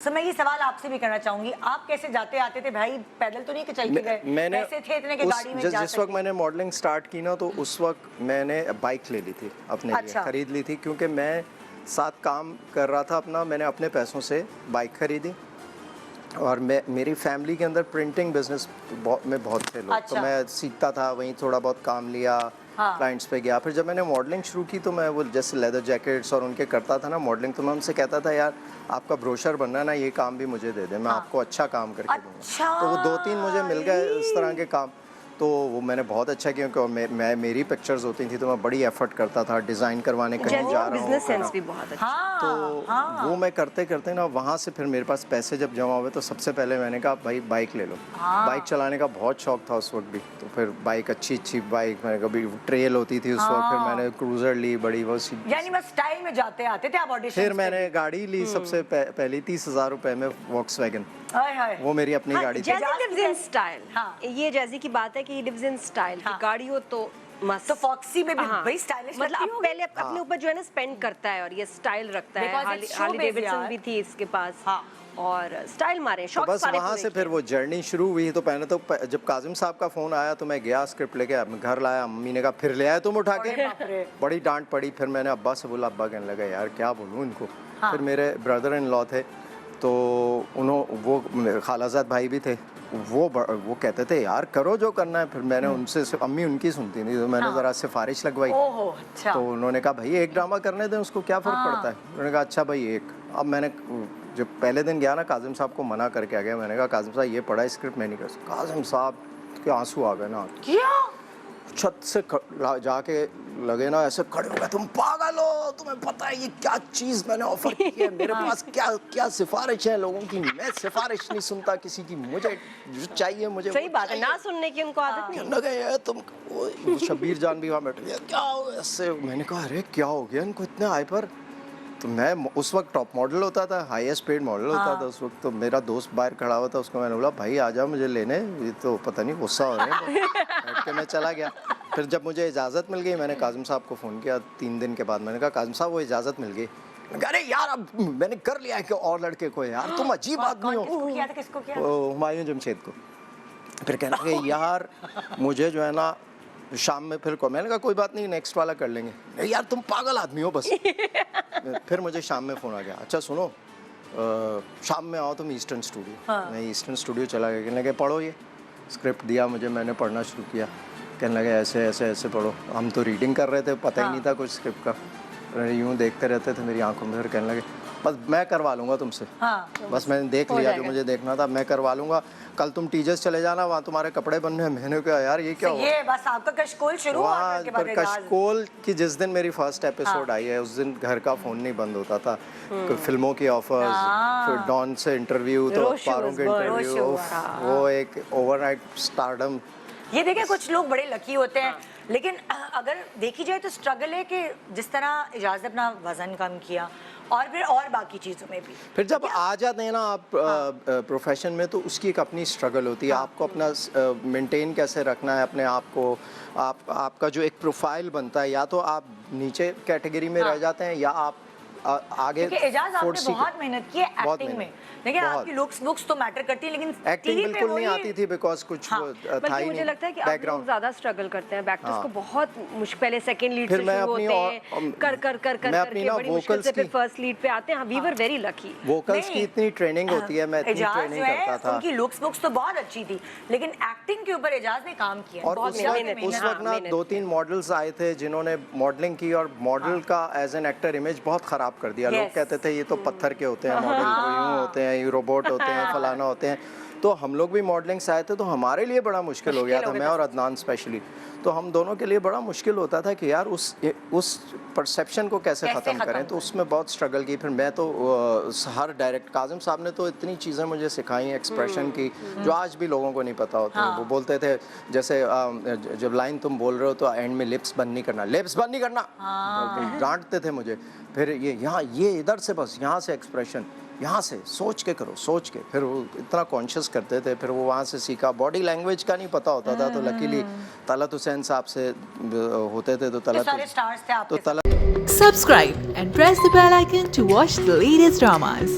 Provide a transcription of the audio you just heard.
तो मैं ये सवाल आपसे भी करना चाहूंगी, आप कैसे जाते आते थे भाई? पैदल तो नहीं कि चल के गए? मैंने कैसे थे इतने के गाड़ी में जा जिस वक्त मैंने मॉडलिंग स्टार्ट की ना, तो उस वक्त मैंने बाइक ले ली थी अपने लिए, खरीद ली थी, क्योंकि मैं साथ काम कर रहा था अपना। मैंने अपने पैसों से बाइक खरीदी और मेरी फैमिली के अंदर प्रिंटिंग बिजनेस में बहुत थे लोग। तो मैं सीखता था, वहीं थोड़ा बहुत काम लिया, क्लाइंट्स पे गया। फिर जब मैंने मॉडलिंग शुरू की तो मैं वो जैसे लेदर जैकेट्स और उनके करता था ना मॉडलिंग, तो मैं उनसे कहता था यार आपका ब्रोशर बनना है ना, ये काम भी मुझे दे दे, मैं आपको अच्छा काम करके दूंगा। तो वो 2-3 मुझे मिल गए इस तरह के काम, तो वो मैंने बहुत अच्छा किया। क्योंकि मेरी पिक्चर्स होती थी तो मैं बड़ी एफर्ट करता था डिज़ाइन करवाने, कहीं जा रहा हूँ, बिजनेस सेंस भी बहुत अच्छा। तो वो मैं करते करते ना, वहाँ से फिर मेरे पास पैसे जब जमा हुए तो सबसे पहले मैंने कहा भाई बाइक ले लो। बाइक चलाने का बहुत शौक था उस वक्त भी, तो फिर बाइक अच्छी बाइक, मैंने कभी ट्रेल होती थी उस वक्त, फिर मैंने क्रूजर ली बड़ी, वो यानी बस स्टाइल में जाते आते थे आप ऑडिशन। फिर मैंने गाड़ी ली सबसे पहली 30,000 रुपए में, वॉक्सवैगन, वो मेरी अपनी गाड़ी थी। ये जैसी की बात है कि लिव्स इन स्टाइल की गाड़ी हो तो मस्त। तो फॉक्सी में भी भाई स्टाइलिश मतलब अब पहले अपने ऊपर जो है ना स्पेंड करता है और ये स्टाइल रखता है। हार्ली डेविडसन भी थी इसके पास और स्टाइल मारे तो बस वहाँ से फिर वो जर्नी शुरू हुई। तो पहले तो जब काजिम साहब का फोन आया तो मैं गया, स्क्रिप्ट लेके घर लाया। मम्मी ने कहा फिर ले आए तुम उठा के, बड़ी डांट पड़ी। फिर मैंने अब्बा से बोला, अब्बा कहने लगा यार क्या बोलूँ इनको। फिर मेरे ब्रदर इन लॉ थे, तो वो खालाजाद भाई भी थे, वो कहते थे यार करो जो करना है। फिर मैंने उनसे, अम्मी उनकी सुनती थी, तो मैंने ज़रा सिफारिश लगवाई। अच्छा। तो उन्होंने कहा भाई एक ड्रामा करने दें उसको, क्या फ़र्क पड़ता है। उन्होंने कहा अच्छा भाई एक। अब मैंने जब पहले दिन गया ना, काजिम साहब को मना करके आ गया। मैंने कहा काजिम साहब ये पढ़ा स्क्रिप्ट मैं नहीं कर सकता। काजिम साहब के आंसू आ गए ना, क्या छत से जाके लगे ना, ऐसे खड़े हो गए, तुम पागल हो, तुम्हें पता है ये क्या चीज़ मैंने ऑफर की है, मेरे पास क्या सिफारिश है लोगों की, मैं सिफारिश नहीं सुनता किसी की, मुझे जो चाहिए मुझे। सही बात है, ना सुनने की उनको आदत नहीं। लगे यार तुम, शब्बीर जान भी वहाँ बैठे, क्या हो ऐसे। मैंने कहा अरे क्या हो गया इनको इतने हाइपर। तो मैं उस वक्त टॉप मॉडल होता था, हाईएस्ट पेड मॉडल होता था उस वक्त। तो मेरा दोस्त बाहर खड़ा हुआ था, उसको मैंने बोला भाई आ जाओ मुझे लेने, ये तो पता नहीं गुस्सा हो रहे हैं। बैठ के मैं चला गया। फिर जब मुझे इजाज़त मिल गई, मैंने काजिम साहब को फ़ोन किया 3 दिन के बाद। मैंने कहा काजिम साहब वो इजाज़त मिल गई। अरे यार अब मैंने कर लिया है कि और लड़के को, यार तुम अजीब आदमी हो। किसको किया? हुमायूं जमशेद को। फिर कहने लगे यार मुझे जो है ना शाम में फिर को, मैंने कहा कोई बात नहीं नेक्स्ट वाला कर लेंगे। नहीं यार तुम पागल आदमी हो बस। फिर मुझे शाम में फ़ोन आ गया, अच्छा सुनो शाम में आओ तुम ईस्टर्न स्टूडियो। मैं ईस्टर्न स्टूडियो चला गया। कहने लगे पढ़ो ये स्क्रिप्ट दिया मुझे, मैंने पढ़ना शुरू किया। कहने लगे ऐसे ऐसे ऐसे पढ़ो। हम तो रीडिंग कर रहे थे, पता ही नहीं था कुछ स्क्रिप्ट का, यूँ देखते रहते थे मेरी आंखों में। फिर कहने लगे बस मैं करवा लूँगा तुमसे, बस मैंने देख लिया जो मुझे देखना था, मैं करवा लूँगा। कल तुम टीचर्स चले जाना, वहाँ तुम्हारे कपड़े बनने हैं। मैंने कहा यार ये क्या हुआ। ये बस आपका कशकोल शुरू हुआ। पर कशकोल की जिस दिन मेरी फर्स्ट एपिसोड आई है, उस दिन घर का फ़ोन नहीं बंद होता था। फिल्मों की ऑफर्स, फिर डॉन से इंटरव्यू, तो अखबारों के इंटरव्यू, वो एक ओवरनाइट स्टारडम। ये देखिए कुछ लोग बड़े लकी होते हैं, लेकिन अगर देखी जाए तो स्ट्रगल है कि जिस तरह इजाज़त अपना वजन कम किया और फिर और बाकी चीज़ों में भी, फिर जब आ जाते हैं ना आप प्रोफेशन में, तो उसकी एक अपनी स्ट्रगल होती है। आपको अपना मेंटेन कैसे रखना है अपने आप को। आपका जो एक प्रोफाइल बनता है, या तो आप नीचे कैटेगरी में रह जाते हैं या आप आगे। एजाज आपने बहुत मेहनत की है एक्टिंग में, लेकिन आपकी लुक्स तो मैटर करती है, लेकिन एक्टिंग बिल्कुल नहीं आती थी बिकॉज कुछ था ही नहीं। मुझे लगता है कि अब लोग ज्यादा स्ट्रगल करते हैं, एक्टर्स को बहुत मुश्किल, पहले सेकंड लीड से शुरू होते हैं, कर करके बड़ी मुश्किल से फिर फर्स्ट लीड पे आते हैं। We were very lucky. Vocals की इतनी ट्रेनिंग होती है, मैं इतनी ट्रेनिंग करता था। उनकी लुक्स तो बहुत अच्छी थी, लेकिन एक्टिंग के ऊपर एजाज ने काम किया। और उस वक्त ना 2-3 मॉडल्स आए थे जिन्होंने मॉडलिंग की और मॉडल का एज एन एक्टर इमेज बहुत खराब कर दिया। लोग कहते थे ये तो पत्थर के होते हैं मॉडल, यूं होते हैं, ये रोबोट होते हैं, फलाना होते हैं। तो हम लोग भी मॉडलिंग से आए थे, तो हमारे लिए बड़ा मुश्किल हो गया था, मैं और अदनान स्पेशली। तो हम दोनों के लिए बड़ा मुश्किल होता था कि यार उस परसेप्शन को कैसे ख़त्म करें। तो उसमें बहुत स्ट्रगल की। फिर मैं तो हर डायरेक्ट, काजिम साहब ने तो इतनी चीज़ें मुझे सिखाई एक्सप्रेशन की, जो आज भी लोगों को नहीं पता होती हैं। वो बोलते थे जैसे जब लाइन तुम बोल रहे हो तो एंड में लिप्स बंद नहीं करना, लिप्स बंद नहीं करना, डांटते थे मुझे। फिर ये इधर से बस, यहाँ से एक्सप्रेशन, यहाँ से सोच के करो, सोच के। फिर वो इतना कॉन्शियस करते थे, फिर वो वहाँ से सीखा। बॉडी लैंग्वेज का नहीं पता होता था, तो लकीली तलत हुसैन साहब से होते थे, तो Talat subscribe and press the bell icon to watch the latest dramas.